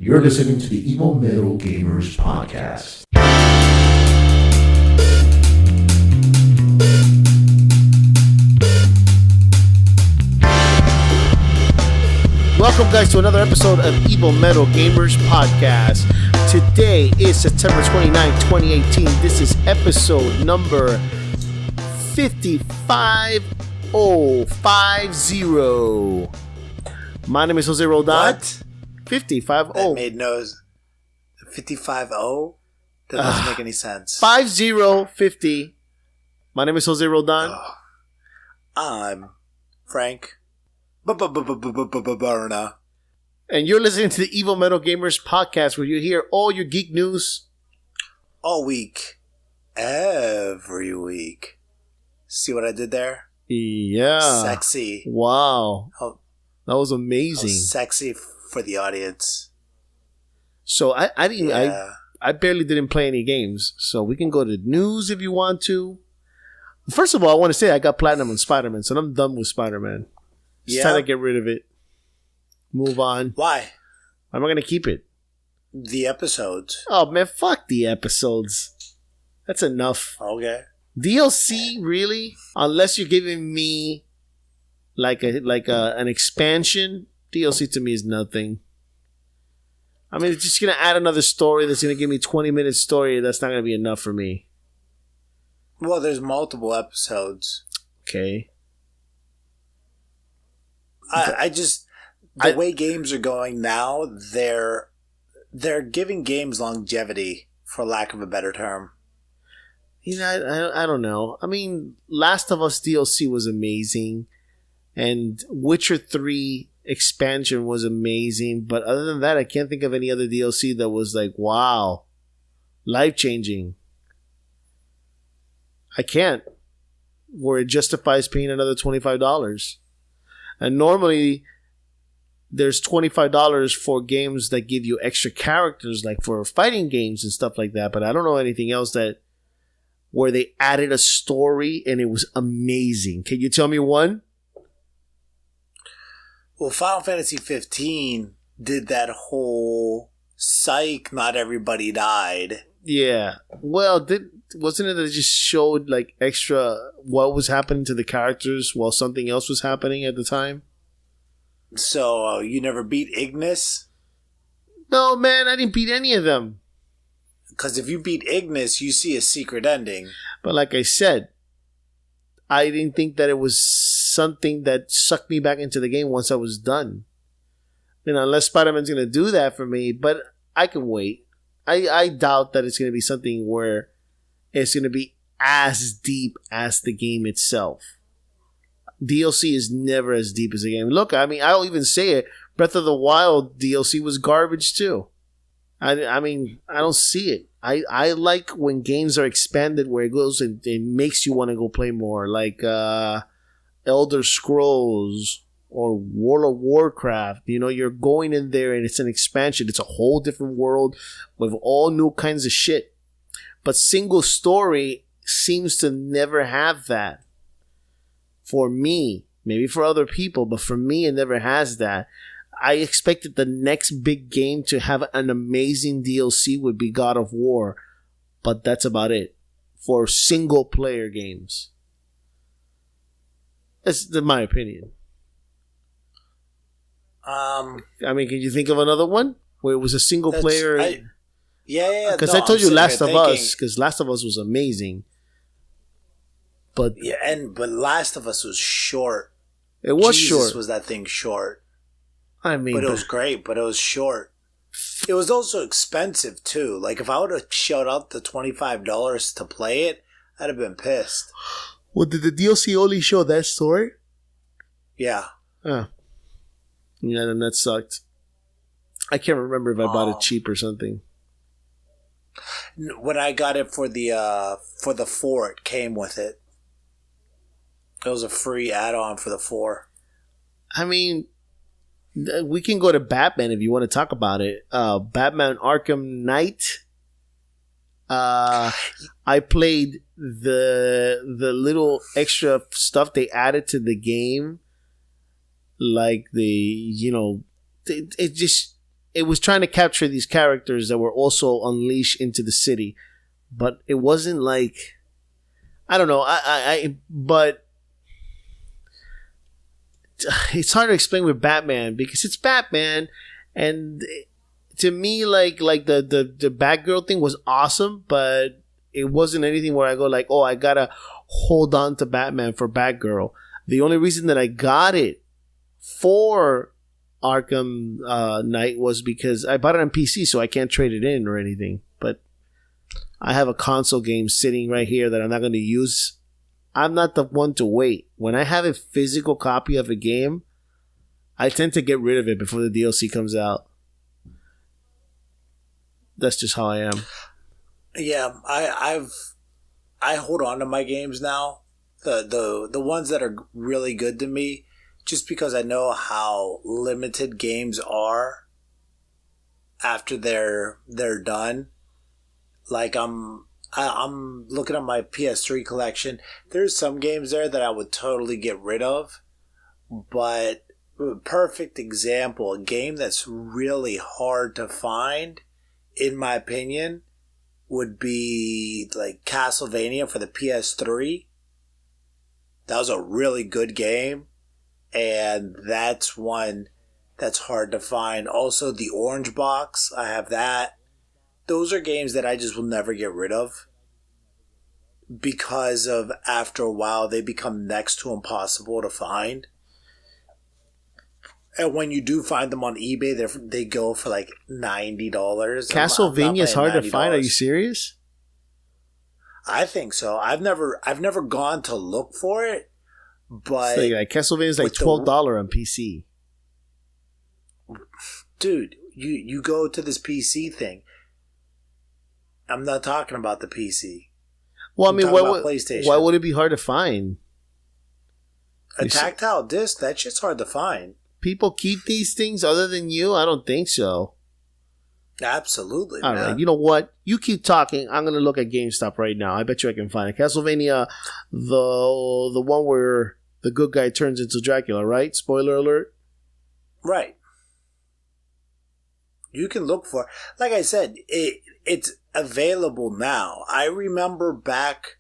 You're listening to the Evil Metal Gamers podcast. Welcome, guys, to another episode of Evil Metal Gamers podcast. Today is September 29, 2018. This is episode number 55050. My name is Jose Roldan. What? 550. That made no 550? That doesn't make any sense. 5050. My name is Jose Roldan. I'm Frank Barna. And you're listening to the Evil Metal Gamers podcast, where you hear all your geek news All week. Every week. See what I did there? Yeah. Sexy. Wow. Oh, That was amazing. sexy for the audience. So I didn't Yeah. I barely didn't play any games. So we can go to news if you want to. First of all, I want to say I got platinum on Spider-Man, so I'm done with Spider-Man. It's time to get rid of it. Move on. Why? I'm not gonna keep it. The episodes. Oh man, fuck the episodes. That's enough. Okay. DLC, really? Unless you're giving me an expansion, DLC to me is nothing. I mean, it's just gonna add another story that's gonna give me 20-minute story. That's not gonna be enough for me. Well, there's multiple episodes. Okay. I just the way games are going now, they're giving games longevity, for lack of a better term. You know, I don't know. I mean, Last of Us DLC was amazing, and Witcher 3 expansion was amazing. But other than that, I can't think of any other DLC that was like, wow, life-changing. I can't. Where it justifies paying another $25. And normally, there's $25 for games that give you extra characters, like for fighting games and stuff like that. But I don't know anything else where they added a story and it was amazing. Can you tell me one? Well, Final Fantasy 15 did that whole psych, not everybody died. Yeah. Well, wasn't it that it just showed like extra what was happening to the characters while something else was happening at the time? So, you never beat Ignis? No, man, I didn't beat any of them. Because if you beat Ignis, you see a secret ending. But like I said, I didn't think that it was something that sucked me back into the game once I was done. You know, unless Spider-Man's going to do that for me, but I can wait. I doubt that it's going to be something where it's going to be as deep as the game itself. DLC is never as deep as a game. Look, I mean, I'll even say it. Breath of the Wild DLC was garbage too. I mean, I don't see it. I like when games are expanded where it goes and it makes you want to go play more. Like Elder Scrolls or World of Warcraft. You know, you're going in there and it's an expansion. It's a whole different world with all new kinds of shit. But single story seems to never have that. For me, maybe for other people, but for me, it never has that. I expected the next big game to have an amazing DLC would be God of War, but that's about it for single player games. That's my opinion. I mean, can you think of another one where it was a single player? Yeah. Because I told you Last of Us, because Last of Us was amazing. But but Last of Us was short. It was Jesus, short. Was that thing short? I mean, but it was great. But it was short. It was also expensive too. Like if I would have shelled out the $25 to play it, I'd have been pissed. Well, did the DLC only show that story? Yeah. Yeah, then that sucked. I can't remember if I bought it cheap or something. When I got it for the 4, it came with it. It was a free add-on for the 4. I mean, we can go to Batman if you want to talk about it. Batman Arkham Knight. I played the little extra stuff they added to the game, like it just it was trying to capture these characters that were also unleashed into the city, but it wasn't like, I don't know. But it's hard to explain with Batman because it's Batman, and to me, like the Batgirl thing was awesome, but it wasn't anything where I go like, oh, I gotta hold on to Batman for Batgirl. The only reason that I got it for Arkham Knight was because I bought it on PC, so I can't trade it in or anything. But I have a console game sitting right here that I'm not going to use. I'm not the one to wait. When I have a physical copy of a game, I tend to get rid of it before the DLC comes out. That's just how I am. Yeah, I hold on to my games now. The ones that are really good to me, just because I know how limited games are after they're done. Like I'm looking at my PS3 collection. There's some games there that I would totally get rid of, but perfect example, a game that's really hard to find, in my opinion, would be like Castlevania for the PS3. That was a really good game, and that's one that's hard to find. Also, the Orange Box, I have that. Those are games that I just will never get rid of because of, after a while, they become next to impossible to find. And when you do find them on eBay, they go for like $90. Castlevania is hard to find. Are you serious? I think so. I've never gone to look for it, but so like Castlevania is like $12 on PC. Dude, you go to this PC thing. I'm not talking about the PC. Well, I mean, why would it be hard to find? A tactile disc, that shit's hard to find. People keep these things other than you? I don't think so. Absolutely. All right. You know what? You keep talking. I'm going to look at GameStop right now. I bet you I can find it. Castlevania, the one where the good guy turns into Dracula, right? Spoiler alert. Right. You can look for, like I said, it's available now. I remember back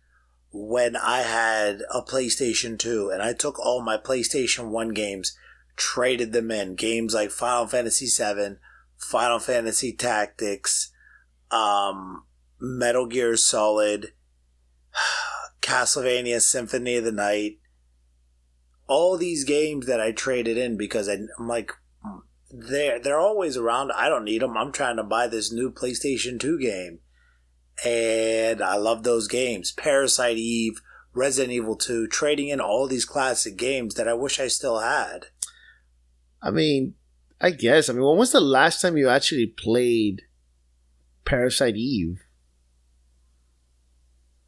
when I had a PlayStation 2 and I took all my PlayStation 1 games, traded them in. Games like Final Fantasy 7, Final Fantasy Tactics, Metal Gear Solid, Castlevania Symphony of the Night. All these games that I traded in because I'm like, they're always around. I don't need them. I'm trying to buy this new PlayStation 2 game. And I love those games. Parasite Eve, Resident Evil 2, trading in all these classic games that I wish I still had. I mean, I guess. I mean, when was the last time you actually played Parasite Eve?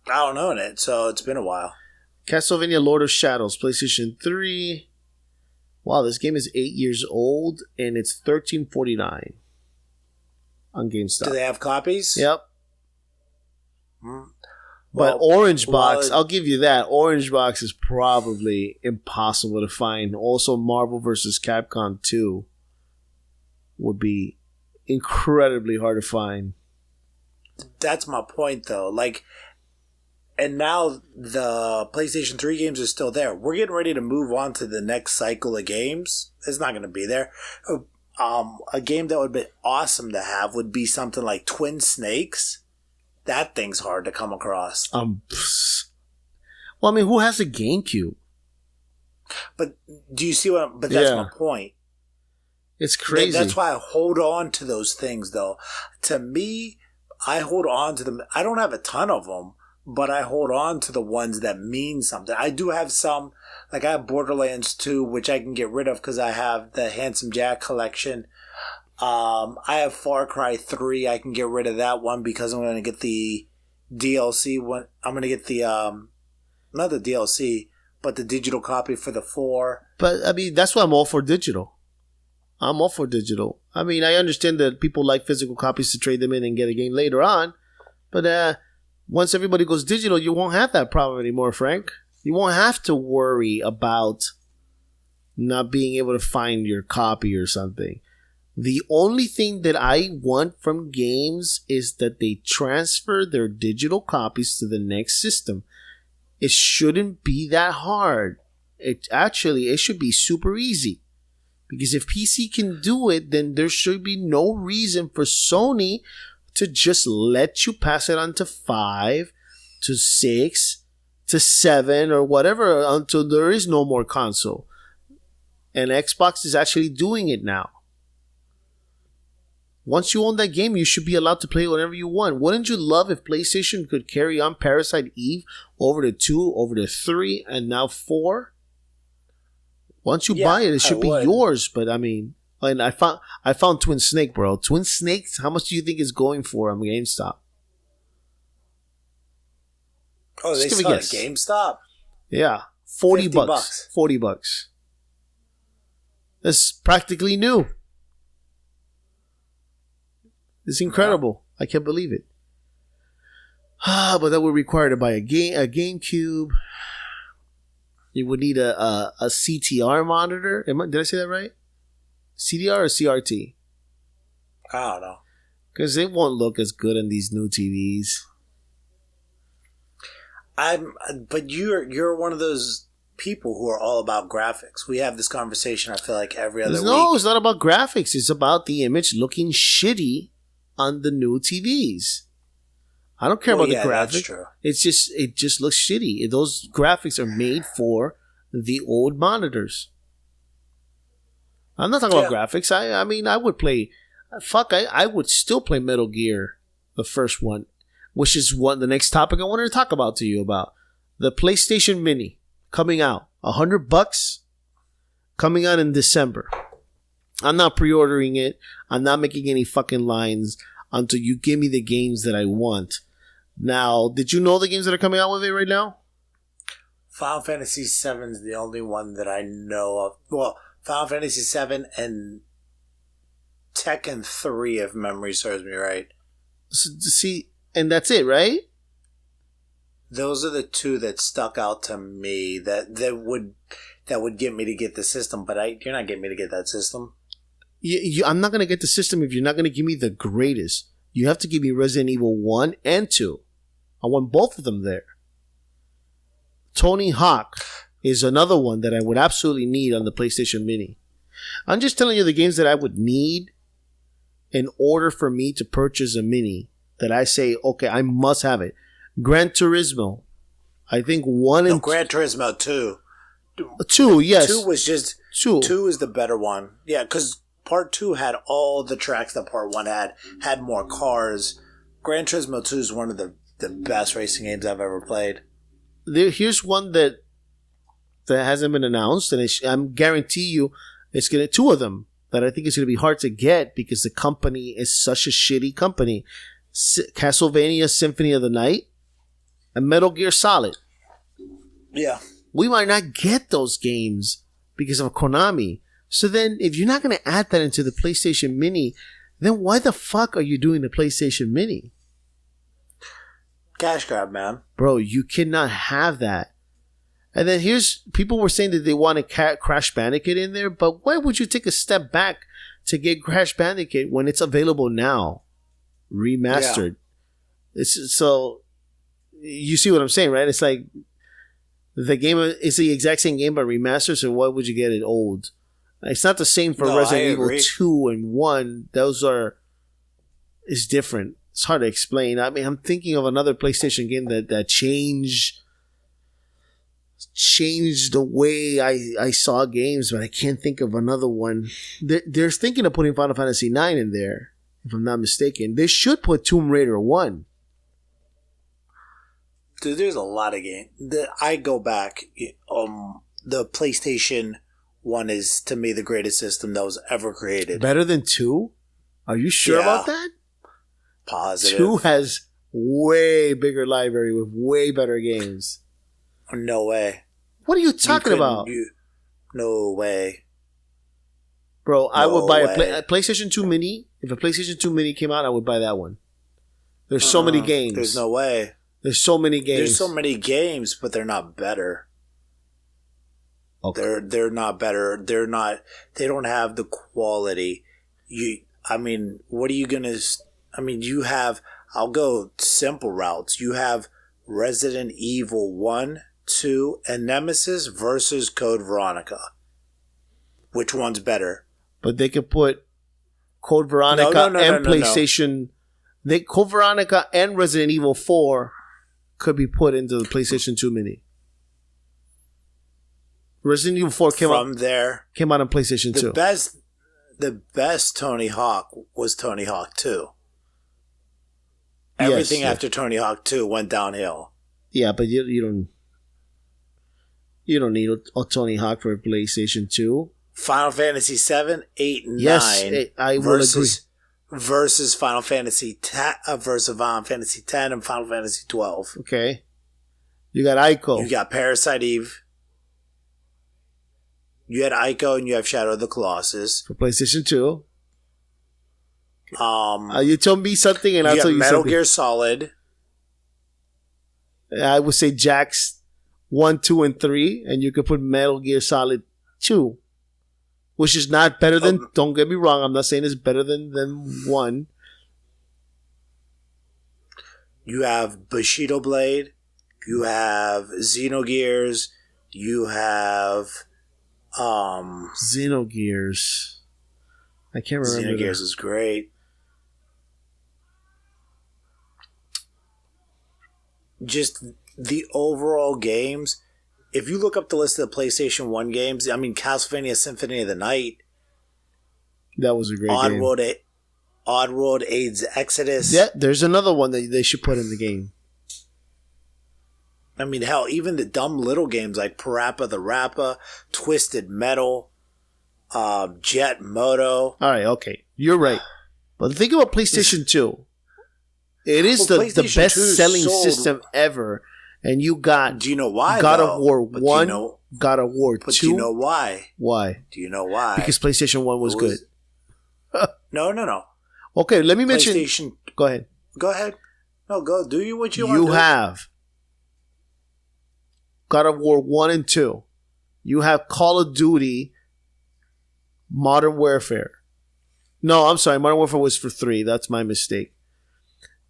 I don't own it, so it's been a while. Castlevania Lord of Shadows, PlayStation 3. Wow, this game is 8 years old, and it's $13.49 on GameStop. Do they have copies? Yep. Well, But Orange Box, I'll give you that. Orange Box is probably impossible to find. Also, Marvel vs. Capcom 2 would be incredibly hard to find. That's my point, though. Like, and now the PlayStation 3 games are still there. We're getting ready to move on to the next cycle of games. It's not going to be there. A game that would be awesome to have would be something like Twin Snakes. That thing's hard to come across. Well, I mean, who has a GameCube? But do you see what? But that's my point. It's crazy. That's why I hold on to those things, though. To me, I hold on to them. I don't have a ton of them, but I hold on to the ones that mean something. I do have some, like I have Borderlands 2, which I can get rid of because I have the Handsome Jack collection. I have Far Cry 3. I can get rid of that one because I'm going to get the DLC one. I'm going to get the, not the DLC, but the digital copy for the 4. But, I mean, that's why I'm all for digital. I'm all for digital. I mean, I understand that people like physical copies to trade them in and get a game later on. But once everybody goes digital, you won't have that problem anymore, Frank. You won't have to worry about not being able to find your copy or something. The only thing that I want from games is that they transfer their digital copies to the next system. It shouldn't be that hard. It should be super easy. Because if PC can do it, then there should be no reason for Sony to just let you pass it on to 5, to 6, to 7, or whatever until there is no more console. And Xbox is actually doing it now. Once you own that game, you should be allowed to play whatever you want. Wouldn't you love if PlayStation could carry on Parasite Eve over to 2, over to 3, and now 4? Once you buy it, it should be yours. But I mean, and I found Twin Snake, bro. Twin Snakes, how much do you think is going for on GameStop? Oh, they sell at GameStop? Yeah. $40. $40. That's practically new. It's incredible. Yeah. I can't believe it. But that would require to buy a GameCube. You would need a CTR monitor. Did I say that right? CDR or CRT? I don't know. Because they won't look as good on these new TVs. But you're one of those people who are all about graphics. We have this conversation, I feel like, every other week. No, it's not about graphics. It's about the image looking shitty on the new TVs. I don't care about the graphics. That's true. It just looks shitty. Those graphics are made for the old monitors. I'm not talking about graphics. I mean, I would play. I would still play Metal Gear, the first one, which is the next topic I wanted to talk about to you about. The PlayStation Mini coming out, $100, coming out in December. I'm not pre-ordering it. I'm not making any fucking lines until you give me the games that I want. Now, did you know the games that are coming out with it right now? Final Fantasy VII is the only one that I know of. Well, Final Fantasy VII and Tekken 3, if memory serves me right. See, and that's it, right? Those are the two that stuck out to me that would get me to get the system, but you're not getting me to get that system. I'm not going to get the system if you're not going to give me the greatest. You have to give me Resident Evil 1 and 2. I want both of them there. Tony Hawk is another one that I would absolutely need on the PlayStation Mini. I'm just telling you the games that I would need in order for me to purchase a Mini that I say, okay, I must have it. Gran Turismo. I think 1 and... Gran Turismo 2. 2, yes. 2 was just... 2 is the better one. Yeah, because Part 2 had all the tracks that Part 1 had more cars. Gran Turismo 2 is one of the best racing games I've ever played. Here's one that hasn't been announced, and I'm guarantee you it's going to... 2 of them that I think is going to be hard to get because the company is such a shitty company. Castlevania Symphony of the Night and Metal Gear Solid. Yeah. We might not get those games because of Konami. So then, if you're not going to add that into the PlayStation Mini, then why the fuck are you doing the PlayStation Mini? Cash grab, man. Bro, you cannot have that. And then people were saying that they want a Crash Bandicoot in there, but why would you take a step back to get Crash Bandicoot when it's available now? Remastered. Yeah. So, you see what I'm saying, right? It's like, the game is the exact same game, but remastered, so why would you get it old? It's not the same for Resident Evil 2 and 1. It's different. It's hard to explain. I mean, I'm thinking of another PlayStation game that changed the way I saw games, but I can't think of another one. They're thinking of putting Final Fantasy 9 in there, if I'm not mistaken. They should put Tomb Raider 1. Dude, there's a lot of games. I go back. The PlayStation 1 is, to me, the greatest system that was ever created. Better than 2? Are you sure about that? Positive. 2 has way bigger library with way better games. No way. What are you talking about? No way. Bro, I would buy a PlayStation 2 Mini. If a PlayStation 2 Mini came out, I would buy that one. There's so many games. There's no way. There's so many games. There's so many games, but they're not better. Okay. They're not better. They don't have the quality what are you gonna? You have. I'll go simple routes. You have Resident Evil 1, 2, and Nemesis versus Code Veronica. Which one's better? But they could put Code Veronica and PlayStation. Code Veronica and Resident Evil 4 could be put into the PlayStation 2 Mini. Resident Evil 4 came out on PlayStation 2. The best Tony Hawk was Tony Hawk 2. Everything after Tony Hawk 2 went downhill. Yeah, but you don't need a Tony Hawk for PlayStation 2. Final Fantasy 7, 8, and 9. Yes, I will agree. Versus Final Fantasy 10 and Final Fantasy 12. Okay. You got Ico. You got Parasite Eve. You had Ico and you have Shadow of the Colossus. For PlayStation 2. You tell me something and I'll tell you Metal something. Gear Solid. I would say Jax 1, 2, and 3. And you could put Metal Gear Solid 2. Which is not better than... don't get me wrong. I'm not saying it's better than 1. You have Bushido Blade. You have Xenogears. You have... Xenogears. I can't remember. Xenogears is great. Just the overall games. If you look up the list of the PlayStation 1 games, Castlevania Symphony of the Night. That was a great game. Oddworld AIDS Exodus. Yeah, there's another one that they should put in the game. Hell, even the dumb little games like Parappa the Rappa, Twisted Metal, Jet Moto. All right, okay. You're right. But think about PlayStation 2. It is the best-selling system ever. And you got... Do you know why, God of War 1, God of War 2. But do you know why? Why? Do you know why? Because PlayStation 1 was good. No. Okay, let me mention... Go ahead. Go ahead. No, go. Do you what you want to do. You have God of War 1 and 2. You have Call of Duty Modern Warfare. No, I'm sorry. Modern Warfare was for 3. That's my mistake.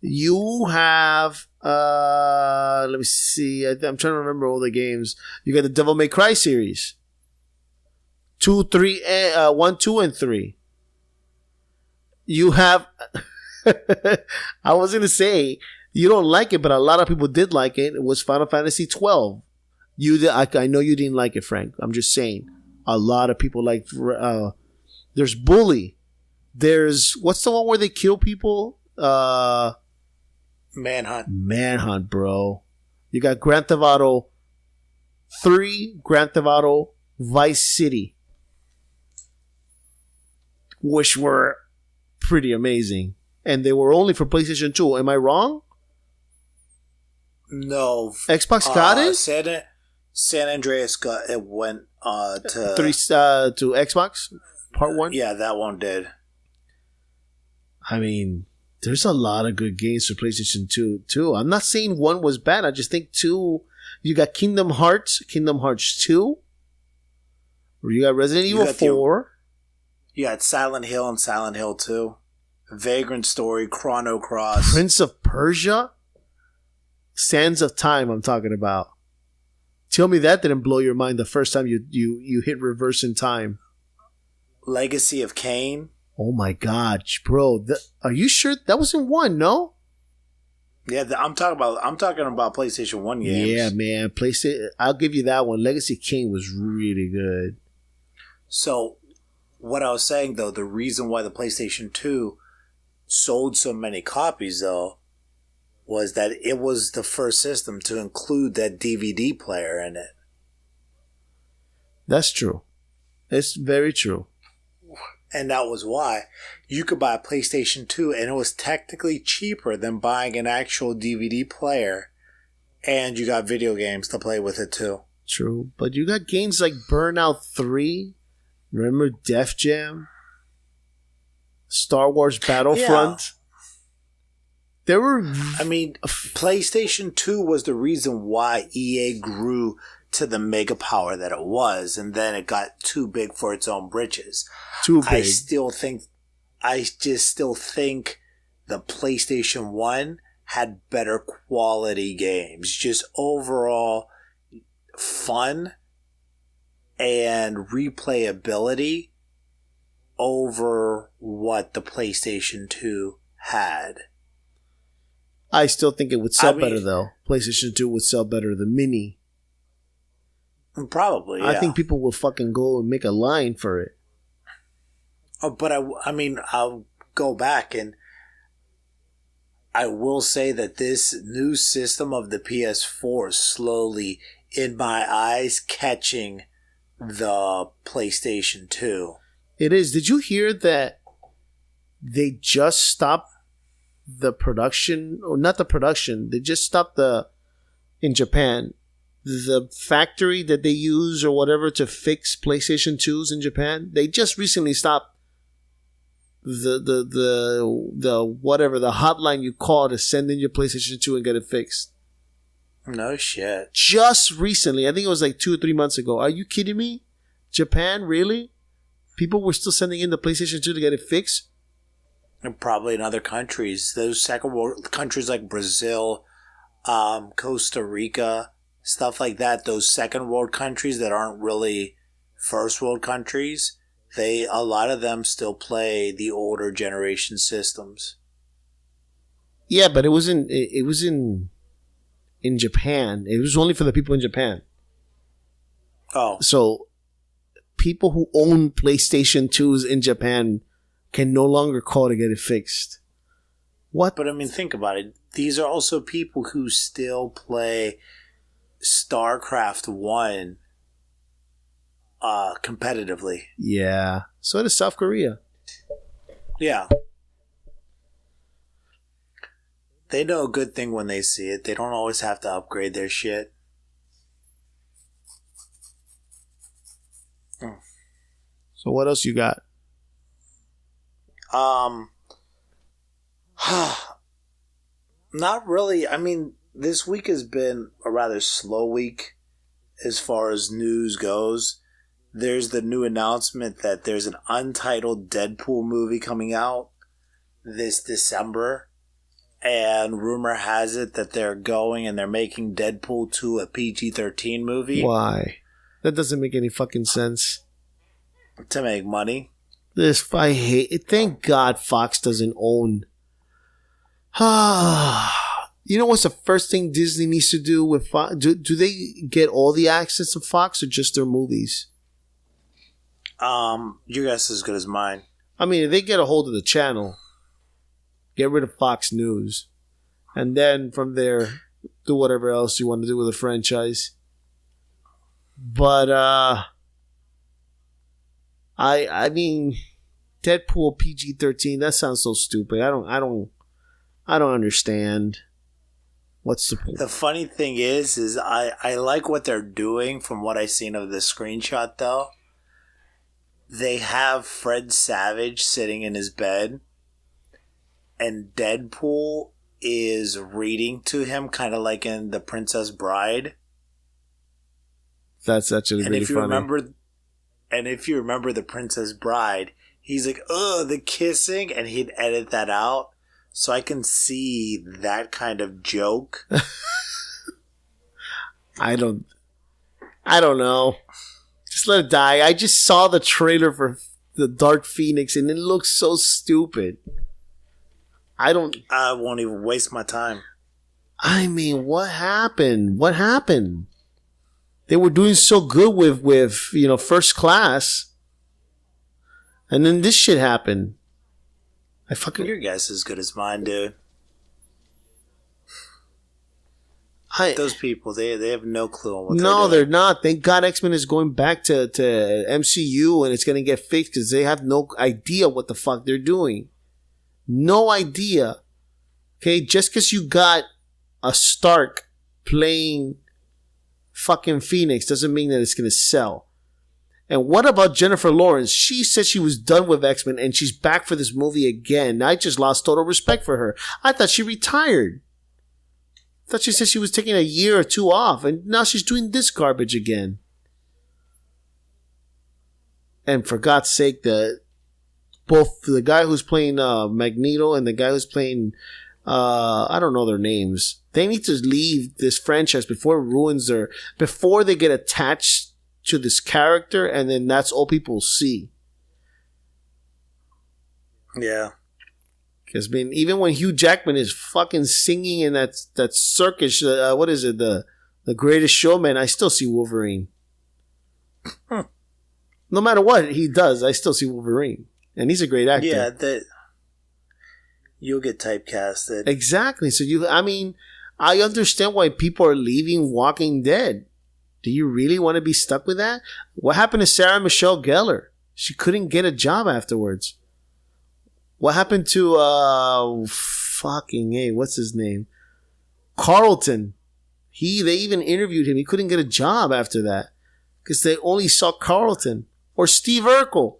You have... let me see. I'm trying to remember all the games. You got the Devil May Cry series. 1, 2, and 3. You have... I was going to say, you don't like it, but a lot of people did like it. It was Final Fantasy 12. I know you didn't like it, Frank. I'm just saying. A lot of people like... there's Bully. There's... What's the one where they kill people? Manhunt, bro. You got Grand Theft Auto 3, Grand Theft Auto Vice City, which were pretty amazing. And they were only for PlayStation 2. Am I wrong? No. Xbox got it? San Andreas went to... to Xbox? Part 1? Yeah, that one did. There's a lot of good games for PlayStation 2 too. I'm not saying 1 was bad. I just think 2. You got Kingdom Hearts 2. Or you got Resident Evil 4. You got Silent Hill and Silent Hill 2. Vagrant Story, Chrono Cross. Prince of Persia? Sands of Time I'm talking about. Tell me that didn't blow your mind the first time you hit reverse in time. Legacy of Kain. Oh my God, bro! Are you sure that was in 1? No. Yeah, I'm talking about PlayStation 1 games. Yeah, man. PlayStation. I'll give you that one. Legacy King was really good. So, what I was saying though, the reason why the PlayStation 2 sold so many copies though, was that it was the first system to include that DVD player in it. That's true. It's very true. And that was why you could buy a PlayStation 2 and it was technically cheaper than buying an actual DVD player. And you got video games to play with it too. True. But you got games like Burnout 3. Remember Def Jam? Star Wars Battlefront? Yeah. There were... PlayStation 2 was the reason why EA grew to the mega power that it was, and then it got too big for its own britches. Too big. I still think I just still think the PlayStation 1 had better quality games. Just overall fun and replayability over what the PlayStation 2 had. I still think it would sell better, though. PlayStation 2 would sell better than Mini. Probably, yeah. I think people will fucking go and make a line for it. Oh, but I mean, I'll go back and I will say that this new system of the PS4 is slowly, in my eyes, catching the PlayStation 2. It is. Did you hear that they just stopped the production, or not the production, they just stopped in Japan, the factory that they use or whatever to fix PlayStation 2s in Japan, they just recently stopped the whatever, the hotline you call to send in your PlayStation 2 and get it fixed. No shit. Just recently. I think it was like 2 or 3 months ago. Are you kidding me? Japan, really? People were still sending in the PlayStation 2 to get it fixed? And probably in other countries. Those second world countries like Brazil, Costa Rica, stuff like that. Those second world countries that aren't really first world countries, a lot of them still play the older generation systems. Yeah, but it was in Japan. It was only for the people in Japan. Oh. So people who own PlayStation 2s in Japan can no longer call to get it fixed. What? But I mean, think about it. These are also people who still play StarCraft 1 competitively. Yeah. So does South Korea. Yeah. They know a good thing when they see it. They don't always have to upgrade their shit. So what else you got? Not really. I mean, this week has been a rather slow week as far as news goes. There's the new announcement that there's an untitled Deadpool movie coming out this December. And rumor has it that they're going and they're making Deadpool 2 a PG-13 movie. Why? That doesn't make any fucking sense. To make money. I hate it. Thank God Fox doesn't own. You know what's the first thing Disney needs to do with Fox? Do they get all the access to Fox or just their movies? Your guess is as good as mine. I mean, if they get a hold of the channel, get rid of Fox News, and then from there, do whatever else you want to do with the franchise. But, I mean, Deadpool PG-13, that sounds so stupid. I don't understand. What's the point? The funny thing is I like what they're doing from what I've seen of the screenshot, though. They have Fred Savage sitting in his bed, and Deadpool is reading to him, kind of like in The Princess Bride. That's actually really funny. And if you remember The Princess Bride, he's like, "Oh, the kissing," and he'd edit that out. So I can see that kind of joke. I don't know. Just let it die. I just saw the trailer for the Dark Phoenix and it looks so stupid. I won't even waste my time. I mean, what happened? What happened? They were doing so good with First Class. And then this shit happened. Your guess is as good as mine, dude. Those people, they have no clue on what they're doing. No, they're not. Thank God X-Men is going back to MCU and it's going to get fixed because they have no idea what the fuck they're doing. No idea. Okay, just because you got a Stark playing fucking Phoenix doesn't mean that it's going to sell. And what about Jennifer Lawrence? She said she was done with X-Men and she's back for this movie again. I just lost total respect for her. I thought she retired. I thought she said she was taking a year or two off and now she's doing this garbage again. And for God's sake, both the guy who's playing Magneto and the guy who's playing I don't know their names. They need to leave this franchise before it ruins before they get attached to this character, and then that's all people see. Yeah. Because, I mean, even when Hugh Jackman is fucking singing in that circus, what is it, the Greatest Showman, I still see Wolverine. No matter what he does, I still see Wolverine. And he's a great actor. Yeah, you'll get typecasted. Exactly. So, I understand why people are leaving Walking Dead. Do you really want to be stuck with that? What happened to Sarah Michelle Gellar? She couldn't get a job afterwards. What happened to what's his name? Carlton. They even interviewed him. He couldn't get a job after that because they only saw Carlton. Or Steve Urkel.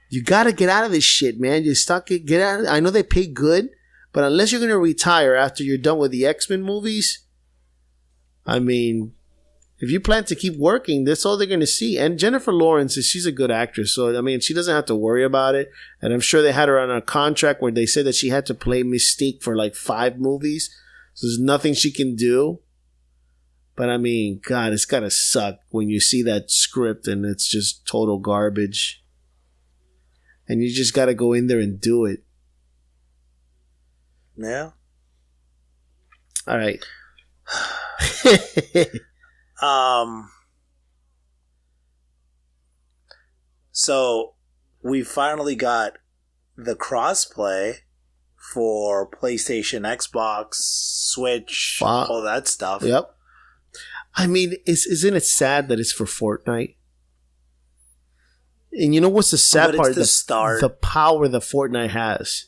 You got to get out of this shit, man. You get out of it. I know they pay good, but unless you're going to retire after you're done with the X-Men movies, I mean, if you plan to keep working, that's all they're going to see. And Jennifer Lawrence, she's a good actress, so I mean, she doesn't have to worry about it. And I'm sure they had her on a contract where they said that she had to play Mystique for like 5 movies. So there's nothing she can do. But I mean, God, it's gotta suck when you see that script and it's just total garbage. And you just gotta go in there and do it. Yeah. All right. So we finally got the crossplay for PlayStation, Xbox, Switch, all that stuff. Yep. I mean, isn't it sad that it's for Fortnite? And you know what's the sad part? The power that Fortnite has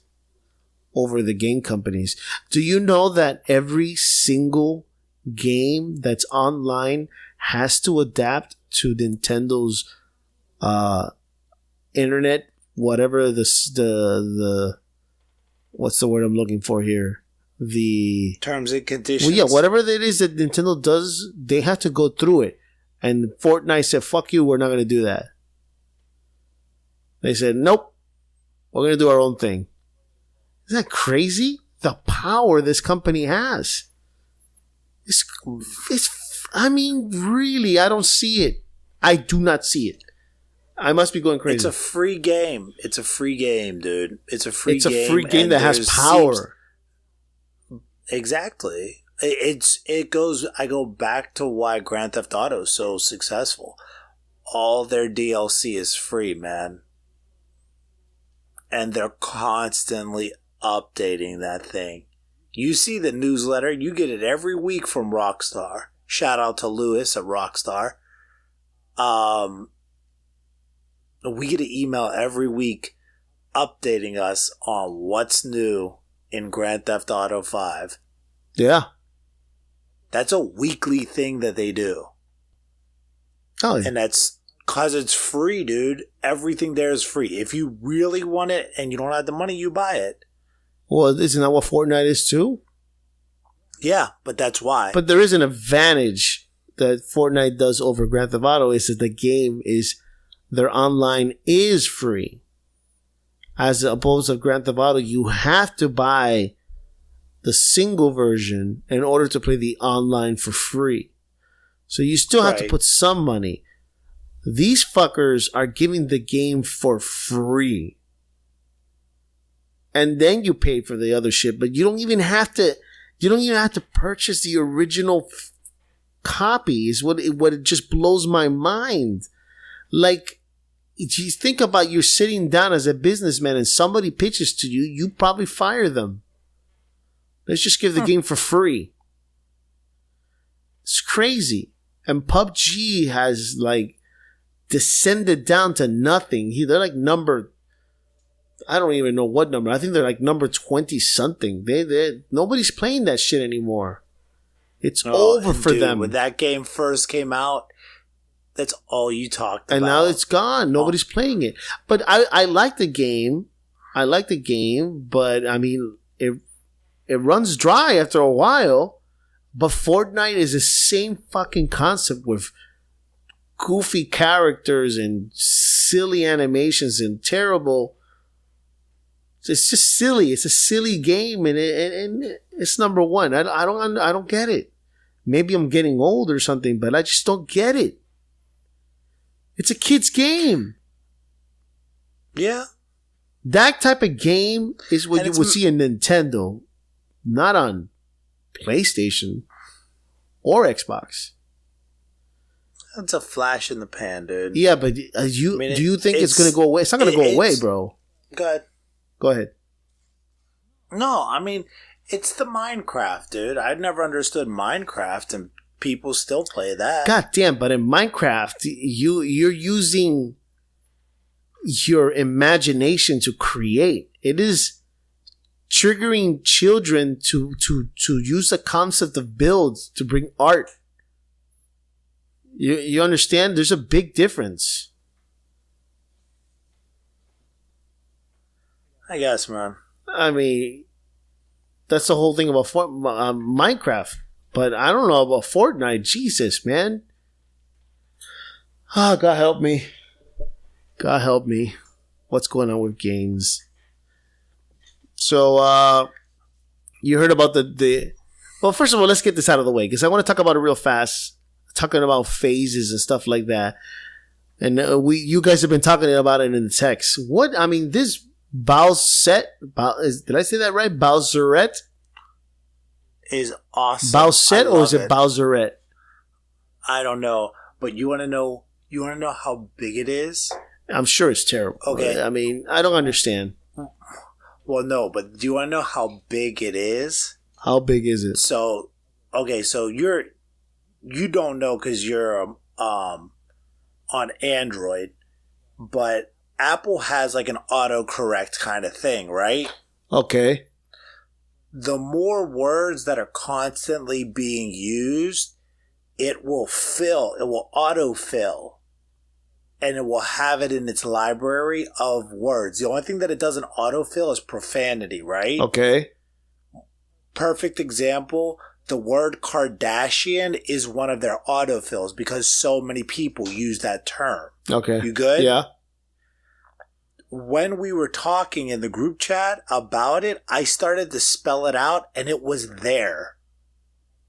over the game companies. Do you know that every single game that's online has to adapt to Nintendo's internet, whatever the what's the word I'm looking for here? The terms and conditions. Well, yeah, whatever it is that Nintendo does, they have to go through it. And Fortnite said, "Fuck you, we're not going to do that." They said, "Nope, we're going to do our own thing." Isn't that crazy? The power this company has. I mean, really, I don't see it. I do not see it. I must be going crazy. It's a free game. It's a free game, dude. It's a free game. It's a free game that has power. Exactly. It goes. I go back to why Grand Theft Auto is so successful. All their DLC is free, man, and they're constantly updating that thing. You see the newsletter. You get it every week from Rockstar. Shout out to Lewis at Rockstar. We get an email every week updating us on what's new in Grand Theft Auto 5. Yeah. That's a weekly thing that they do. Oh, yeah. And that's because it's free, dude. Everything there is free. If you really want it and you don't have the money, you buy it. Well, isn't that what Fortnite is too? Yeah, but that's why. But there is an advantage that Fortnite does over Grand Theft Auto is that the game is, their online is free. As opposed to Grand Theft Auto, you have to buy the single version in order to play the online for free. So you still have to put some money. These fuckers are giving the game for free. And then you pay for the other shit, but you don't even have to purchase the original copies. What it just blows my mind. Like, if you think about you're sitting down as a businessman and somebody pitches to you, you probably fire them. Let's just give the game for free. It's crazy. And PUBG has like descended down to nothing. They're like number, I don't even know what number. I think they're like number 20 something. Nobody's playing that shit anymore. It's over for them. When that game first came out, that's all you talked about. And now it's gone. Nobody's playing it. But I like the game. But I mean, it runs dry after a while. But Fortnite is the same fucking concept with goofy characters and silly animations and terrible It's just silly. It's a silly game, and it's number one. I don't get it. Maybe I'm getting old or something, but I just don't get it. It's a kid's game. Yeah. That type of game is what you would see in Nintendo, not on PlayStation or Xbox. It's a flash in the pan, dude. Yeah, but do you think it's going to go away? It's not going to go away, bro. Go ahead. Go ahead. No, I mean, it's the Minecraft, dude. I've never understood Minecraft, and people still play that. God damn, but in Minecraft, you're using your imagination to create. It is triggering children to use the concept of builds to bring art. You understand? There's a big difference. I guess, man. I mean, that's the whole thing about Minecraft. But I don't know about Fortnite. Jesus, man. Oh, God help me. God help me. What's going on with games? So, you heard about the... Well, first of all, let's get this out of the way, because I want to talk about it real fast. Talking about phases and stuff like that. And you guys have been talking about it in the text. This Bowsette... did I say that right? Bowserette? Is awesome. Bowsette or is it Bowserette? I don't know. But you want to know how big it is? I'm sure it's terrible. Okay. I mean, I don't understand. Well, no, but do you want to know how big it is? How big is it? So you don't know because you're on Android, but Apple has like an autocorrect kind of thing, right? Okay. The more words that are constantly being used, it will autofill. And it will have it in its library of words. The only thing that it doesn't autofill is profanity, right? Okay. Perfect example, the word Kardashian is one of their autofills because so many people use that term. Okay. You good? Yeah. When we were talking in the group chat about it, I started to spell it out and it was there.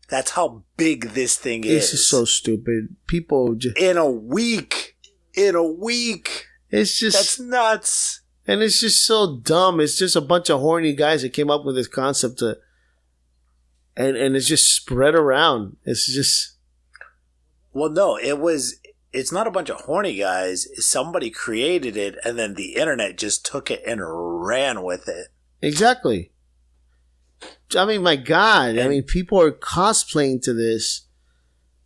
That's how big this thing is. This is so stupid. People just... In a week. It's just... That's nuts. And it's just so dumb. It's just a bunch of horny guys that came up with this concept and it's just spread around. It's just... Well, no, it's not a bunch of horny guys. Somebody created it and then the internet just took it and ran with it. Exactly. I mean, my God. People are cosplaying to this.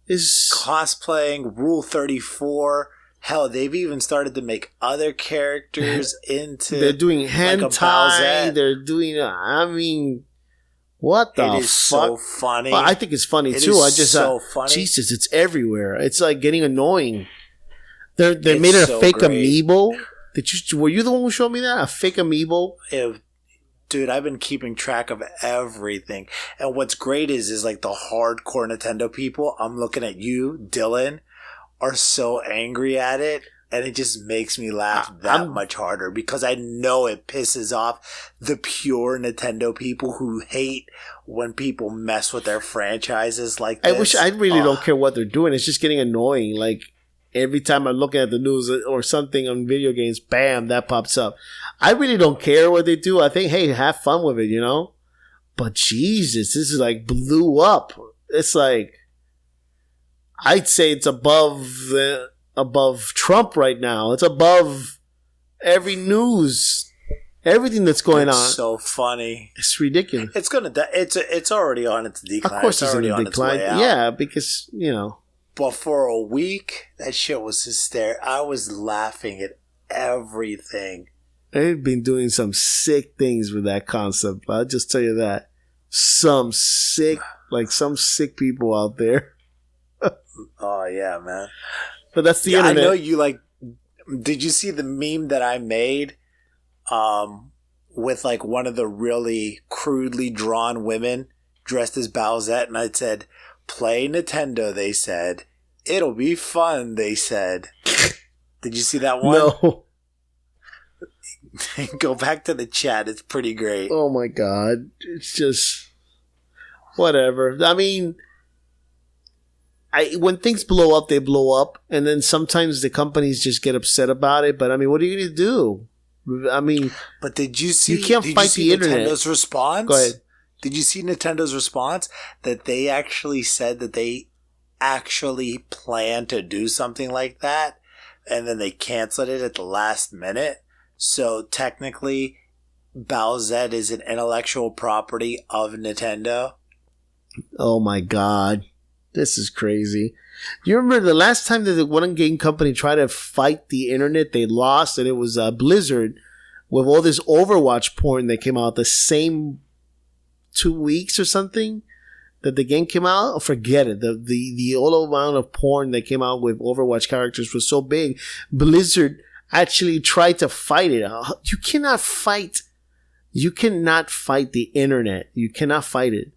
Cosplaying, Rule 34. Hell, they've even started to make other characters into... They're doing hentai. They're doing... what the fuck? It is so funny. Well, I think it's funny, too. So funny. Jesus, it's everywhere. It's like getting annoying. They made it a fake great. amiibo. Were you the one who showed me that? A fake amiibo? Dude, I've been keeping track of everything. And what's great is like the hardcore Nintendo people, I'm looking at you, Dylan, are so angry at it. And it just makes me laugh much harder because I know it pisses off the pure Nintendo people who hate when people mess with their franchises like this. I really don't care what they're doing. It's just getting annoying. Like, every time I'm looking at the news or something on video games, bam, that pops up. I really don't care what they do. I think, hey, have fun with it, you know? But Jesus, this is like blew up. It's like, I'd say it's above Trump right now. It's above every news, everything that's going on. It's so funny. It's ridiculous. It's already on its decline. Of course, it's already on decline. Its way out. Yeah, because But for a week, that shit was hysterical. I was laughing at everything. They've been doing some sick things with that concept. I'll just tell you that. Some sick people out there. Oh yeah, man. But that's the internet. I know you like. Did you see the meme that I made? With like one of the really crudely drawn women dressed as Bowsette, and I said, "Play Nintendo." They said, "It'll be fun." They said. Did you see that one? No. Go back to the chat. It's pretty great. Oh my god. It's just whatever. I mean, when things blow up, they blow up, and then sometimes the companies just get upset about it. But I mean, what are you going to do? I mean, but did you see? You can't fight the internet. Nintendo's response? Go ahead. Did you see Nintendo's response that they actually said that they actually plan to do something like that, and then they canceled it at the last minute? So technically, Bowsette is an intellectual property of Nintendo. Oh my god. This is crazy. You remember the last time that the one game company tried to fight the internet, they lost, and it was Blizzard with all this Overwatch porn that came out the same 2 weeks or something that the game came out? Oh, forget it. The all amount of porn that came out with Overwatch characters was so big. Blizzard actually tried to fight it. You cannot fight the internet. You cannot fight it.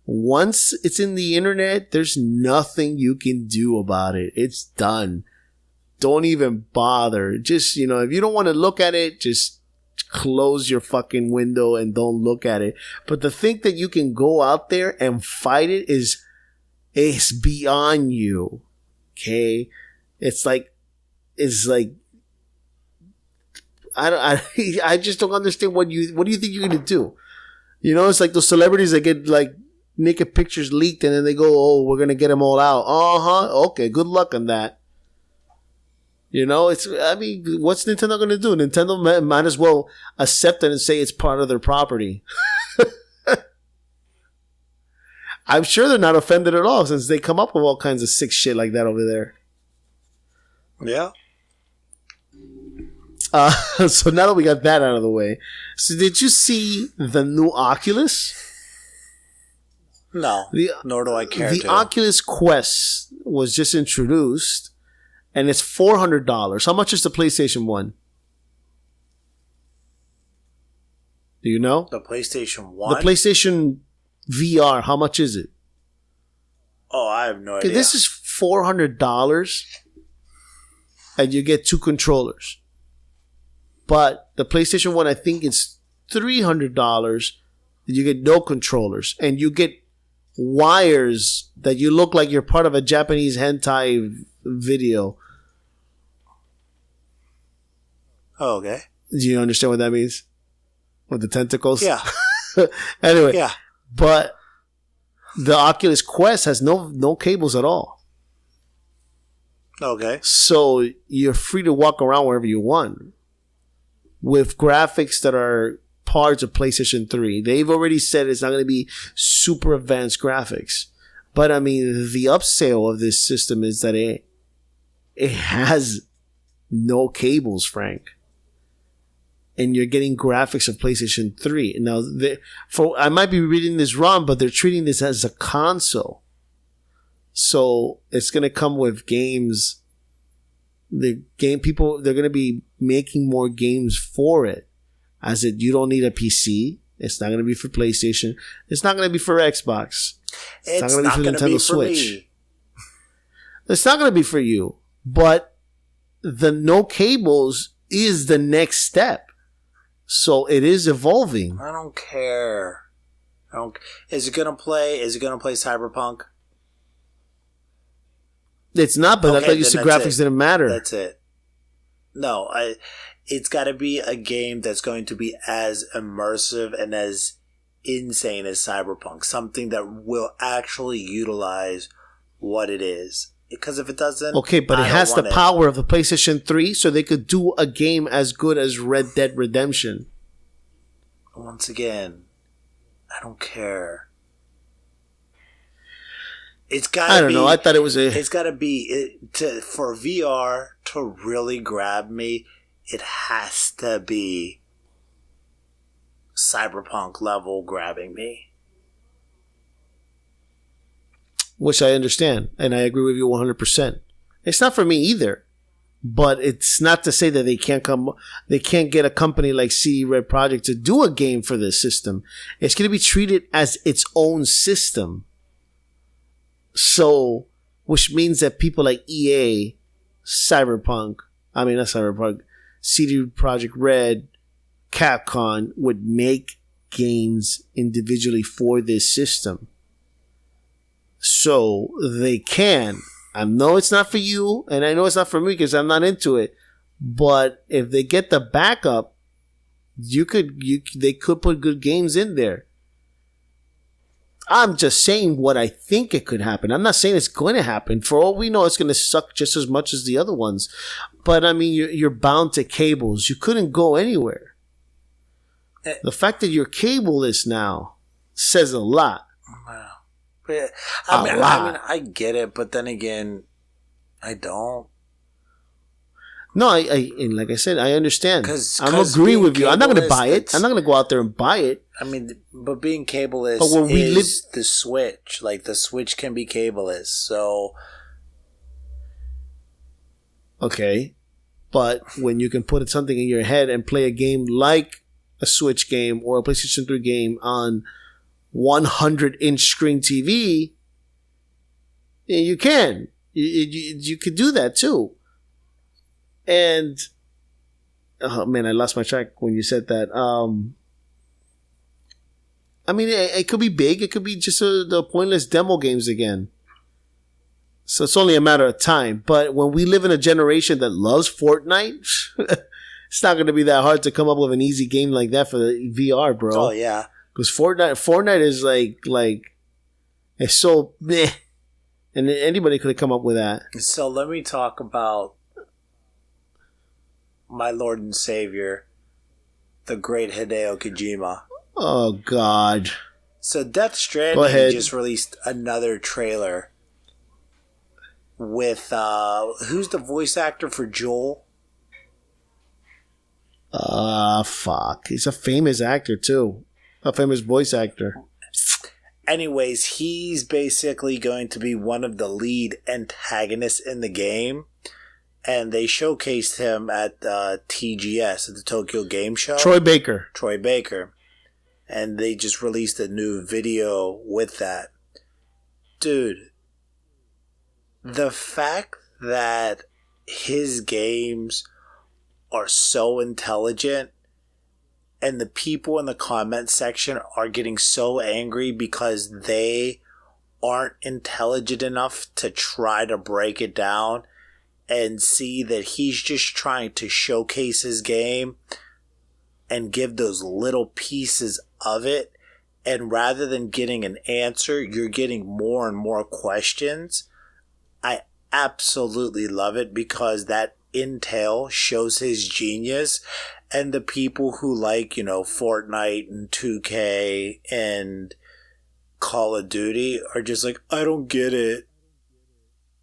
Once it's in the internet, there's nothing you can do about it. It's done. Don't even bother. Just, if you don't want to look at it, just close your fucking window and don't look at it. But to think that you can go out there and fight it is beyond you. Okay? It's like I just don't understand what do you think you're gonna do? It's like those celebrities that get like naked pictures leaked and then they go, oh, we're gonna get them all out. Okay, good luck on that. What's Nintendo gonna do? Nintendo might as well accept it and say it's part of their property. I'm sure they're not offended at all since they come up with all kinds of sick shit like that over there. Yeah. So now that we got that out of the way, so did you see the new Oculus? No, nor do I care. The Oculus Quest was just introduced, and it's $400. How much is the PlayStation 1? Do you know? The PlayStation 1? The PlayStation VR, how much is it? Oh, I have no idea. This is $400, and you get 2 controllers. But the PlayStation 1, I think it's $300. You get no controllers, and you get wires that you look like you're part of a Japanese hentai video. Oh, okay. Do you understand what that means? With the tentacles? Yeah. Anyway. Yeah. But the Oculus Quest has no cables at all. Okay. So you're free to walk around wherever you want with graphics that are parts of PlayStation 3. They've already said it's not going to be super advanced graphics. But I mean, the upsell of this system is that it has no cables, Frank. And you're getting graphics of PlayStation 3. Now, I might be reading this wrong, but they're treating this as a console. So it's going to come with games. They're going to be making more games for it. You don't need a PC. It's not going to be for PlayStation. It's not going to be for Xbox. It's not going to be for Nintendo Switch. It's not going to be for you. But the no cables is the next step. So it is evolving. I don't care. Is it going to play Cyberpunk? It's not, but I thought you said graphics didn't matter. That's it. No, it's got to be a game that's going to be as immersive and as insane as Cyberpunk. Something that will actually utilize what it is. Because if it doesn't... Okay, but it has the power of the PlayStation 3, so they could do a game as good as Red Dead Redemption. Once again, I don't care. It's got to be... I don't know, I thought it was a... It's got to be... For VR to really grab me, it has to be Cyberpunk level grabbing me. Which I understand, and I agree with you 100%. It's not for me either, but it's not to say that they can't get a company like CD Red Project to do a game for this system. It's going to be treated as its own system. So, which means that people like EA, CD Projekt Red, Capcom would make games individually for this system. So they can. I know it's not for you, and I know it's not for me because I'm not into it. But if they get the backup, they could put good games in there. I'm just saying what I think it could happen. I'm not saying it's going to happen. For all we know, it's going to suck just as much as the other ones. But I mean, you're bound to cables. You couldn't go anywhere. The fact that you're cableless now says a lot. Wow. Yeah, I mean, I get it, but then again, I don't. No, and like I said, I understand. I'm agreeing with you. I'm not going to buy it. I'm not going to go out there and buy it. I mean, but being cableless is the Switch. Like, the Switch can be cableless, so... Okay. But when you can put something in your head and play a game like a Switch game or a PlayStation 3 game on 100-inch screen TV, you can. You could do that, too. And oh man, I lost my track when you said that. I mean, it could be big. It could be just the pointless demo games again. So it's only a matter of time. But when we live in a generation that loves Fortnite, it's not going to be that hard to come up with an easy game like that for the VR, bro. Oh yeah, because Fortnite is like it's so meh, and anybody could have come up with that. So let me talk about my Lord and Savior, the great Hideo Kojima. Oh, God. So Death Stranding just released another trailer with, who's the voice actor for Joel? Fuck. He's a famous actor, too. A famous voice actor. Anyways, he's basically going to be one of the lead antagonists in the game. And they showcased him at TGS, at the Tokyo Game Show. Troy Baker. And they just released a new video with that. Dude, the fact that his games are so intelligent and the people in the comment section are getting so angry because they aren't intelligent enough to try to break it down and see that he's just trying to showcase his game and give those little pieces of it. And rather than getting an answer, you're getting more and more questions. I absolutely love it because that intel shows his genius. And the people who like, Fortnite and 2K and Call of Duty are just like, I don't get it.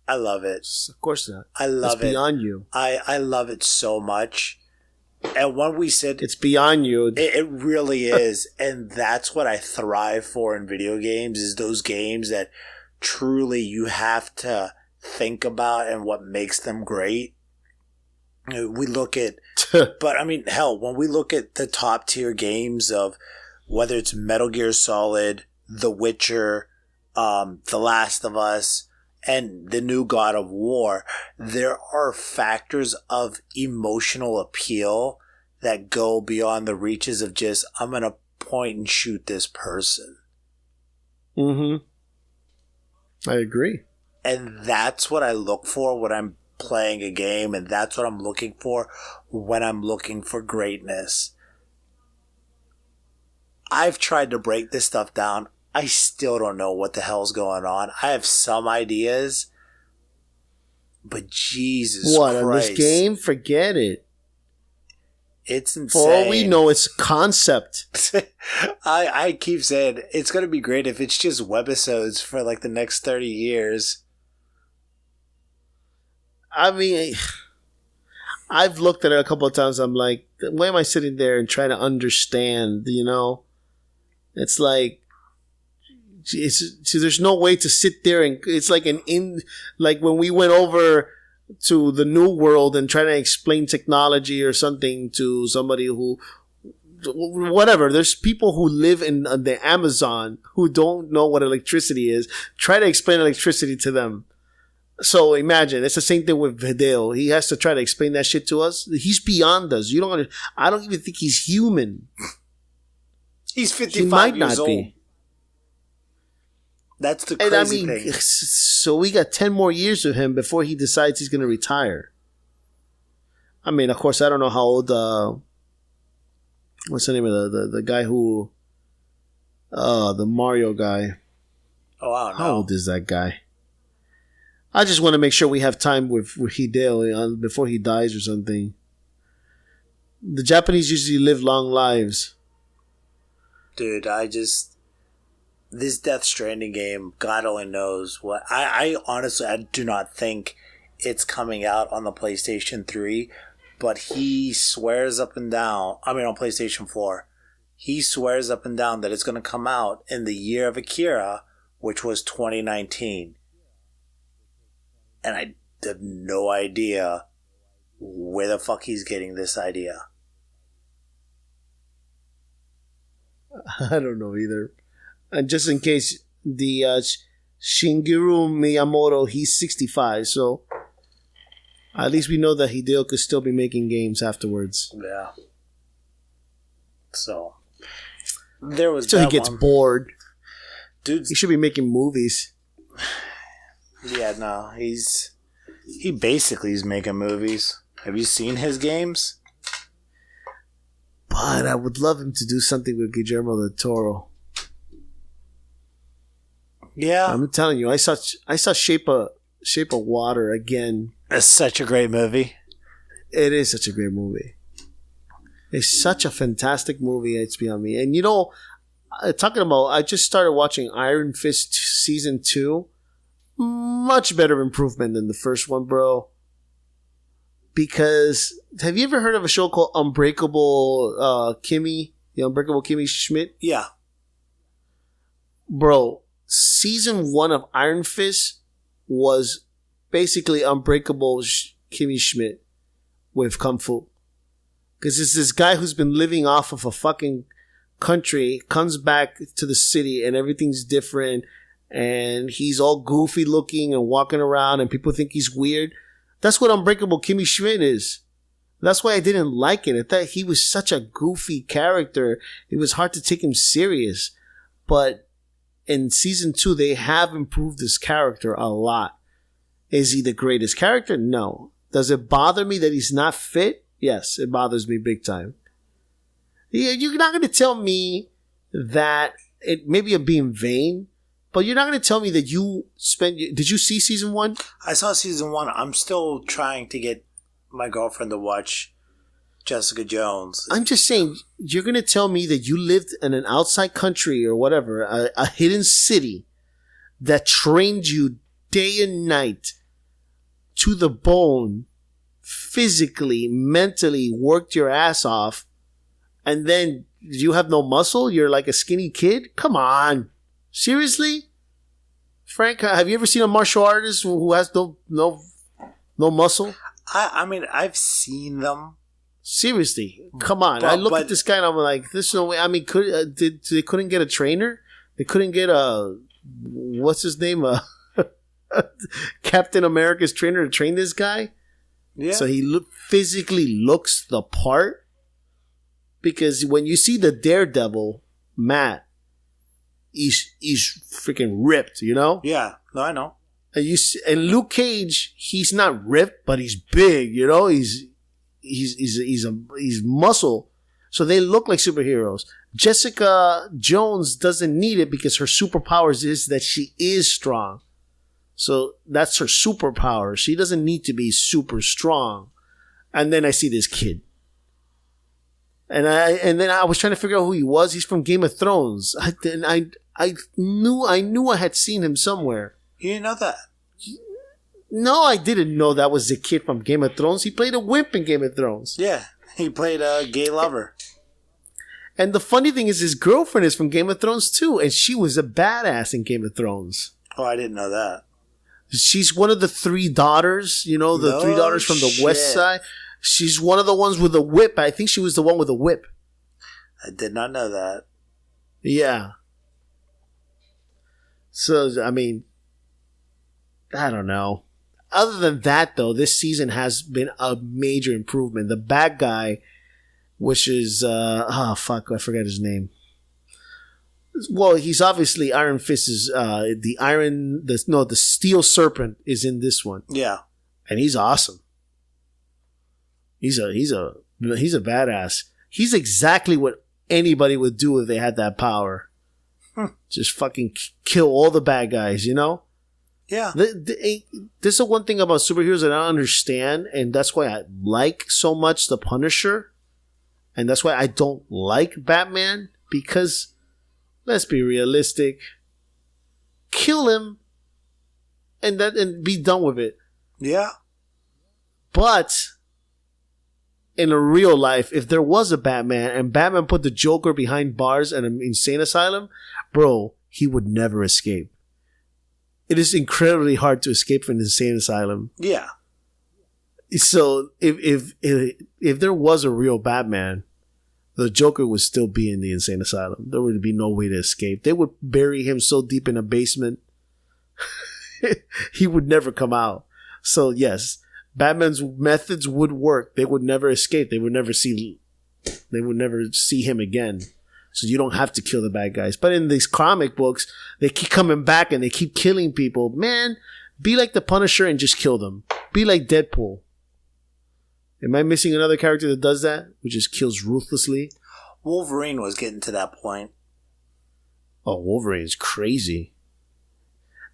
I love it. Of course not. I love it. It's beyond you. I love it so much. And when we said... It's beyond you. It really is. And that's what I thrive for in video games, is those games that truly you have to think about and what makes them great. We look at... but, I mean, hell, when we look at the top tier games of whether it's Metal Gear Solid, The Witcher, The Last of Us, and the new God of War, there are factors of emotional appeal that go beyond the reaches of just, I'm going to point and shoot this person. Mm-hmm. I agree. And that's what I look for when I'm playing a game, and that's what I'm looking for when I'm looking for greatness. I've tried to break this stuff down. I still don't know what the hell's going on. I have some ideas, but Jesus Christ. On this game? Forget it. It's insane. For all we know, it's concept. I keep saying it's going to be great if it's just webisodes for like the next 30 years. I mean, I've looked at it a couple of times. I'm like, why am I sitting there and trying to understand, It's like, there's no way to sit there and it's like like when we went over to the new world and trying to explain technology or something to somebody who, whatever. There's people who live in the Amazon who don't know what electricity is. Try to explain electricity to them. So imagine, it's the same thing with Hideo. He has to try to explain that shit to us. He's beyond us. I don't even think he's human. He's 55 years old. That's the crazy thing. So we got 10 more years with him before he decides he's going to retire. I mean, of course, I don't know how old, what's the name of the guy who, the Mario guy. Oh, I don't know. How old is that guy? I just want to make sure we have time with Hideo before he dies or something. The Japanese usually live long lives. Dude, this Death Stranding game, God only knows what. I honestly, I do not think it's coming out on the PlayStation 3, but he swears up and down, on PlayStation 4, he swears up and down that it's going to come out in the year of Akira, which was 2019. And I have no idea where the fuck he's getting this idea. I don't know either. And just in case, the Shigeru Miyamoto, he's 65, so at least we know that Hideo could still be making games afterwards. Yeah. So there was till he gets bored. Dude, he should be making movies. Yeah, no, he basically is making movies. Have you seen his games? But I would love him to do something with Guillermo del Toro. Yeah, I'm telling you, I saw Shape of Water again. It's such a great movie. It is such a great movie. It's such a fantastic movie. It's beyond me. And talking about, I just started watching Iron Fist season 2. Much better improvement than the first one, bro. Because have you ever heard of a show called Unbreakable Kimmy? The Unbreakable Kimmy Schmidt? Yeah. Bro, season 1 of Iron Fist was basically Unbreakable Kimmy Schmidt with Kung Fu. Because it's this guy who's been living off of a fucking country, comes back to the city and everything's different. And he's all goofy looking and walking around and people think he's weird. That's what Unbreakable Kimmy Schmidt is. That's why I didn't like it. I thought he was such a goofy character. It was hard to take him serious. But in season 2, they have improved this character a lot. Is he the greatest character? No. Does it bother me that he's not fit? Yes, it bothers me big time. You're not going to tell me that maybe I'm being vain. But you're not going to tell me that did you see season 1? I saw season 1. I'm still trying to get my girlfriend to watch Jessica Jones. I'm just saying, you're going to tell me that you lived in an outside country or whatever, a hidden city that trained you day and night to the bone, physically, mentally worked your ass off, and then you have no muscle? You're like a skinny kid? Come on. Seriously? Frank, have you ever seen a martial artist who has no muscle? I've seen them. Seriously, come on. I look at this guy and I'm like, there's no way. I mean, they couldn't get a trainer? They couldn't get what's his name? Captain America's trainer to train this guy? Yeah. So he physically looks the part? Because when you see the Daredevil, Matt, he's freaking ripped, you know? Yeah, no, I know. And Luke Cage, he's not ripped, but he's big, you know? He's muscle. So they look like superheroes. Jessica Jones doesn't need it because her superpowers is that she is strong. So that's her superpower. She doesn't need to be super strong. And then I see this kid. And then I was trying to figure out who he was. He's from Game of Thrones. I knew I had seen him somewhere. You didn't know that? No, I didn't know that was the kid from Game of Thrones. He played a wimp in Game of Thrones. Yeah, he played a gay lover. And the funny thing is his girlfriend is from Game of Thrones too. And she was a badass in Game of Thrones. Oh, I didn't know that. She's one of the 3 daughters, you know, the 3 daughters from the West Side. She's one of the ones with the whip. I think she was the one with the whip. I did not know that. Yeah. So, I mean, I don't know. other than that, though, this season has been a major improvement. The bad guy, which is I forgot his name. Well, he's obviously Iron Fist is the Steel Serpent is in this one. Yeah, and he's awesome. He's a badass. He's exactly what anybody would do if they had that power. Just fucking kill all the bad guys, you know? Yeah. This is the one thing about superheroes that I don't understand, and that's why I like so much the Punisher, and that's why I don't like Batman, because let's be realistic. Kill him and be done with it. Yeah. But in a real life, if there was a Batman and Batman put the Joker behind bars in an insane asylum, bro, he would never escape. It is incredibly hard to escape from an insane asylum. Yeah. So if there was a real Batman, the Joker would still be in the insane asylum. There would be no way to escape. They would bury him so deep in a basement, he would never come out. So yes, Batman's methods would work. They would never escape. They would never see him again. So you don't have to kill the bad guys. But in these comic books, they keep coming back and they keep killing people. Man, be like the Punisher and just kill them. Be like Deadpool. Am I missing another character that does that? Who just kills ruthlessly? Wolverine was getting to that point. Oh, Wolverine's crazy.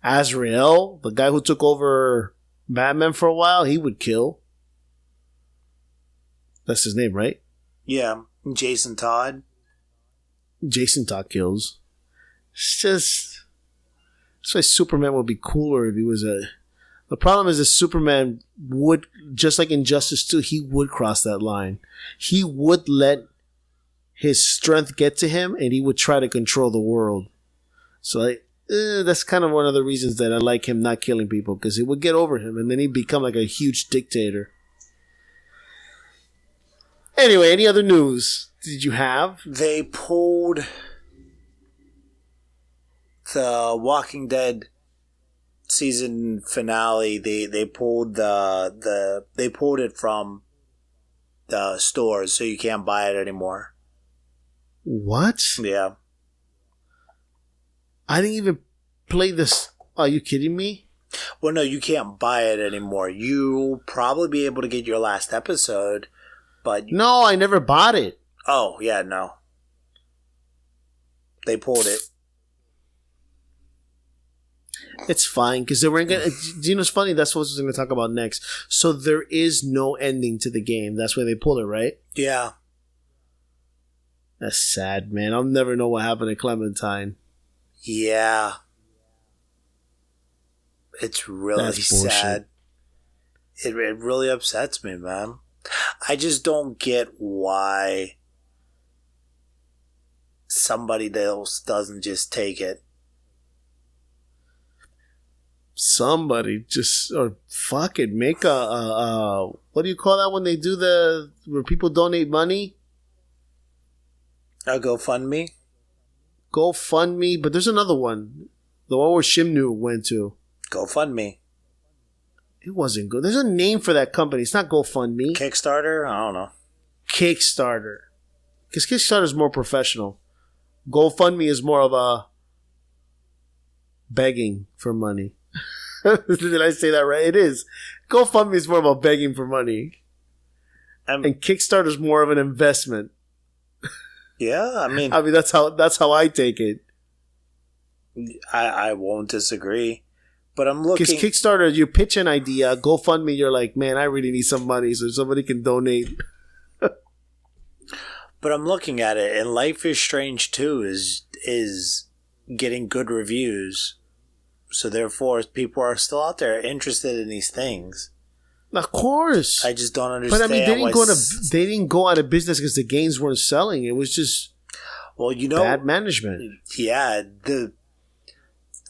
Azrael, the guy who took over Batman for a while, he would kill. That's his name, right? Yeah. Jason Todd. Jason Todd kills. It's just... That's why Superman would be cooler if he was a... The problem is that Superman would, just like in Justice 2, he would cross that line. He would let his strength get to him, and he would try to control the world. So that's kind of one of the reasons that I like him not killing people, because it would get over him, and then he'd become like a huge dictator. Anyway, any other news did you have? They pulled the Walking Dead season finale. They pulled they pulled it from the stores, so you can't buy it anymore. What? Yeah. I didn't even play this. Are you kidding me? Well, no, you can't buy it anymore. You'll probably be able to get your last episode, but... No, I never bought it. Oh, yeah, no. They pulled it. It's fine, because they weren't going to... You know, it's funny, that's what I was going to talk about next. So there is no ending to the game. That's why they pulled it, right? Yeah. That's sad, man. I'll never know what happened to Clementine. Yeah. It's really sad. It really upsets me, man. I just don't get why somebody else doesn't just take it. Somebody just, or fuck it, make a what do you call that when they do where people donate money? A GoFundMe? GoFundMe, but there's another one. The one where Shimnu went to. GoFundMe. It wasn't good. There's a name for that company. It's not GoFundMe. Kickstarter? I don't know. Kickstarter. Because Kickstarter is more professional. GoFundMe is more of a begging for money. Did I say that right? It is. GoFundMe is more about begging for money. And Kickstarter is more of an investment. Yeah, I mean that's how I take it. I won't disagree. But I'm looking... Because Kickstarter, you pitch an idea, GoFundMe, you're like, man, I really need some money so somebody can donate. But I'm looking at it, and Life is Strange 2 is getting good reviews. So therefore, people are still out there interested in these things. Of course. I just don't understand. But I mean, they didn't go out of business because the games weren't selling. It was just bad management. Yeah,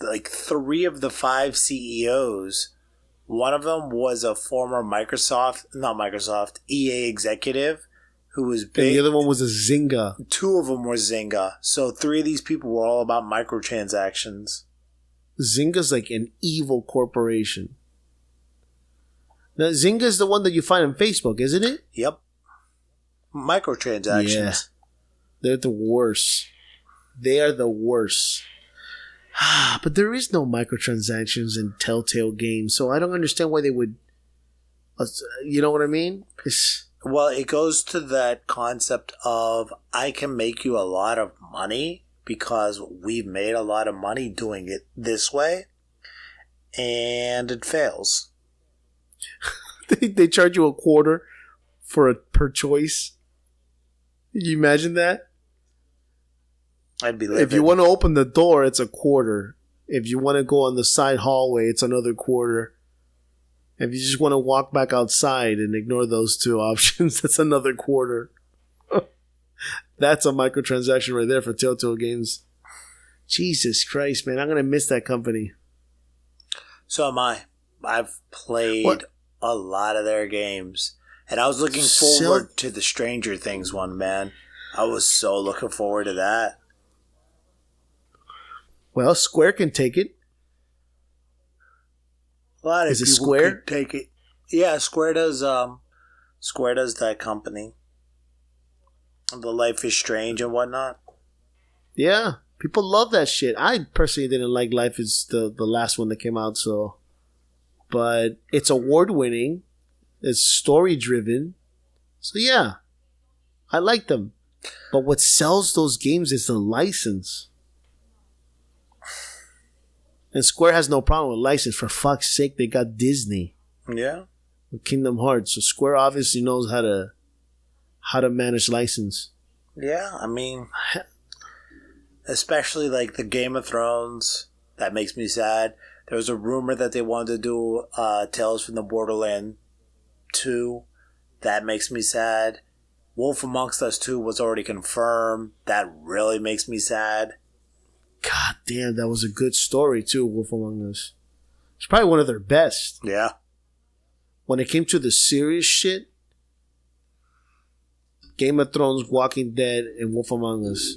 like 3 of the 5 CEOs, one of them was a former EA executive who was big. And the other one was a Zynga. 2 of them were Zynga. So 3 of these people were all about microtransactions. Zynga's like an evil corporation. Now, Zynga's the one that you find on Facebook, isn't it? Yep. Microtransactions. Yeah. They're the worst. They are the worst. But there is no microtransactions in Telltale games, so I don't understand why they would. You know what I mean? Well, it goes to that concept of I can make you a lot of money because we've made a lot of money doing it this way, and it fails. They charge you $0.25 per choice. Can you imagine that? I'd be livid. If you want to open the door, it's $0.25. If you want to go on the side hallway, it's another $0.25. If you just want to walk back outside and ignore those two options, that's another $0.25. That's a microtransaction right there for Telltale Games. Jesus Christ, man. I'm going to miss that company. So am I. I've played a lot of their games. And I was looking forward to the Stranger Things one, man. I was so looking forward to that. Well, Square can take it. A lot of Is it people Square? could take it. Yeah, Square does. Square does that company. The Life is Strange and whatnot. Yeah, people love that shit. I personally didn't like Life is the last one that came out, so. But it's award winning. It's story driven. So yeah, I like them. But what sells those games is the license. And Square has no problem with license. For fuck's sake, they got Disney. Yeah. With Kingdom Hearts. So Square obviously knows how to manage license. Yeah, I mean, especially like the Game of Thrones. That makes me sad. There was a rumor that they wanted to do Tales from the Borderland 2. That makes me sad. Wolf Amongst Us 2 was already confirmed. That really makes me sad. God damn, that was a good story too, Wolf Among Us. It's probably one of their best. Yeah. When it came to the serious shit, Game of Thrones, Walking Dead, and Wolf Among Us.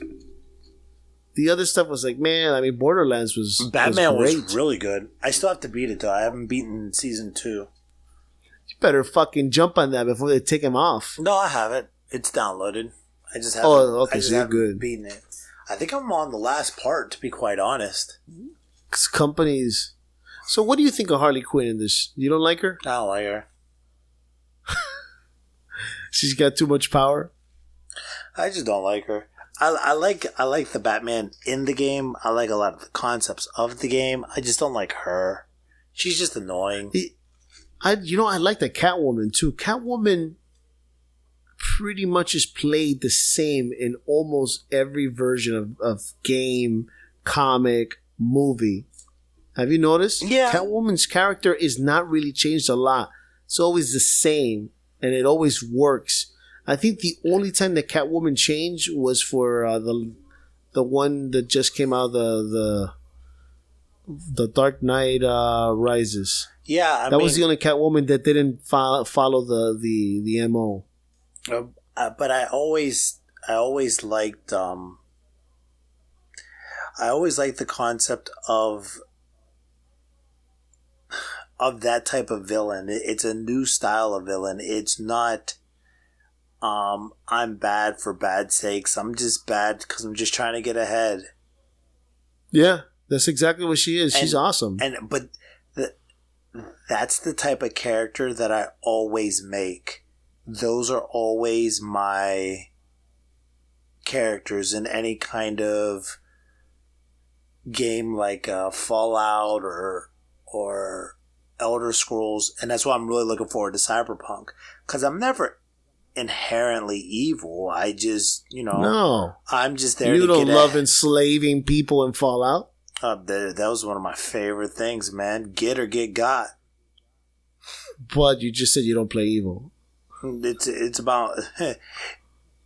The other stuff was like, man, I mean, Borderlands was Batman was, was really good. I still have to beat it though. I haven't beaten season 2. You better fucking jump on that before they take him off. No, I haven't. It's downloaded. I just haven't. Oh, okay, I just so you're haven't good. beaten it. I think I'm on the last part, to be quite honest. Companies. So, what do you think of Harley Quinn in this? You don't like her? I don't like her. She's got too much power. I just don't like her. I like the Batman in the game. I like a lot of the concepts of the game. I just don't like her. She's just annoying. I like the Catwoman too. Catwoman pretty much is played the same in almost every version of game, comic, movie. Have you noticed? Yeah. Catwoman's character is not really changed a lot. It's always the same, and it always works. I think the only time that Catwoman changed was for the one that just came out, the Dark Knight Rises. Yeah, that was the only Catwoman that didn't follow the MO. But I always liked the concept of that type of villain. It's a new style of villain. It's not I'm bad for bad sakes. I'm just bad because I'm just trying to get ahead. Yeah, that's exactly what she is. She's awesome. But that's the type of character that I always make. Those are always my characters in any kind of game like Fallout or Elder Scrolls, and that's why I'm really looking forward to Cyberpunk, because I'm never inherently evil. I just, no, I'm just there. You don't love enslaving people in Fallout. That was one of my favorite things, man. Get or get got. But you just said you don't play evil. It's about.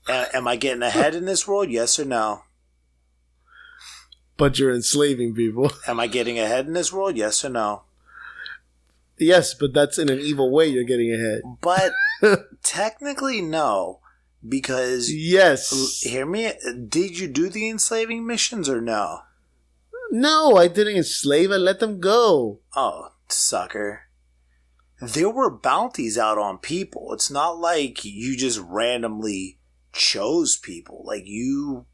Am I getting ahead in this world? Yes or no? But you're enslaving people. Am I getting ahead in this world? Yes or no? Yes, but that's in an evil way you're getting ahead. But technically, no. Because... Yes. Hear me? Did you do the enslaving missions or no? No, I didn't enslave. I let them go. Oh, sucker. there were bounties out on people. It's not like you just randomly chose people. Like you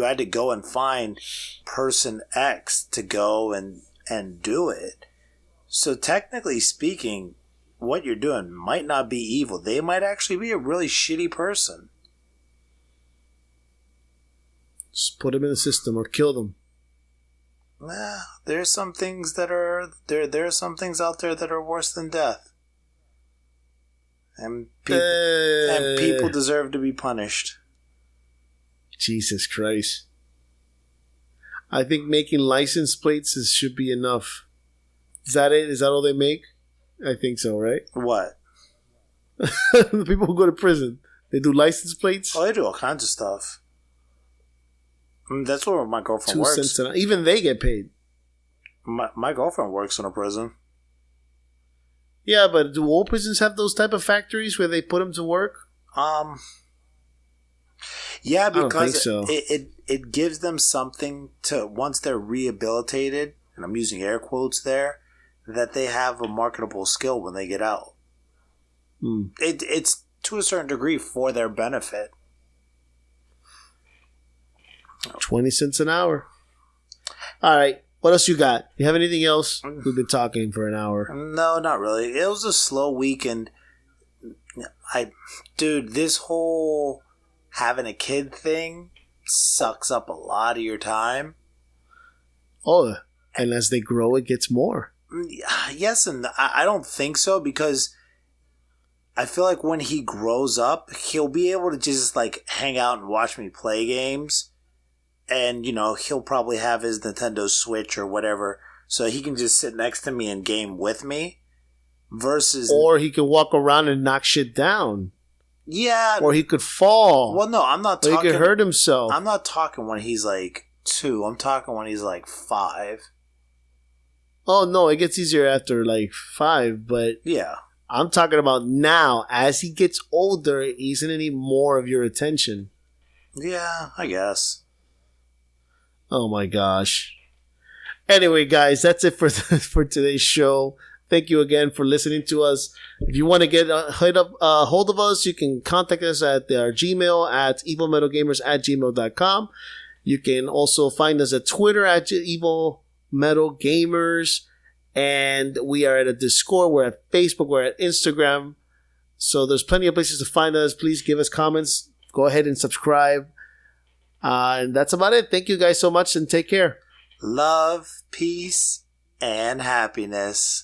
had to go and find person X to go and do it. So technically speaking, what you're doing might not be evil. They might actually be a really shitty person. Just put them in the system or kill them. There's some things that are there are some things out there that are worse than death. And people deserve to be punished. Jesus Christ. I think making license plates should be enough. Is that it? Is that all they make? I think so, right? What? The people who go to prison, they do license plates? Oh, they do all kinds of stuff. That's where my girlfriend 2 works. cents an hour. Even they get paid. My girlfriend works in a prison. Yeah, but do all prisons have those type of factories where they put them to work? Yeah, I don't think because so. it gives them something to, once they're rehabilitated, and I'm using air quotes there, that they have a marketable skill when they get out. It's to a certain degree for their benefit. 20 cents an hour. All right. What else you got? You have anything else? We've been talking for an hour. No, not really. It was a slow week, and dude, this whole having a kid thing sucks up a lot of your time. Oh, and as they grow, it gets more. Yes, and I don't think so, because I feel like when he grows up, he'll be able to just like hang out and watch me play games. And, you know, he'll probably have his Nintendo Switch or whatever, so he can just sit next to me and game with me. Versus, or he could walk around and knock shit down. Yeah. Or he could fall. Well, no, I'm not talking. Or he could hurt himself. I'm not talking when he's like 2. I'm talking when he's like 5. Oh, no, it gets easier after like 5, but yeah. I'm talking about now. As he gets older, he's going to need more of your attention. Yeah, I guess. Oh my gosh. Anyway, guys, that's it for today's show. Thank you again for listening to us. If you want to get hold of us, you can contact us at our Gmail at evilmetalgamers@gmail.com. You can also find us at Twitter at evilmetalgamers. And we are at a Discord. We're at Facebook. We're at Instagram. So there's plenty of places to find us. Please give us comments. Go ahead and subscribe. And that's about it. Thank you guys so much and take care. Love, peace, and happiness.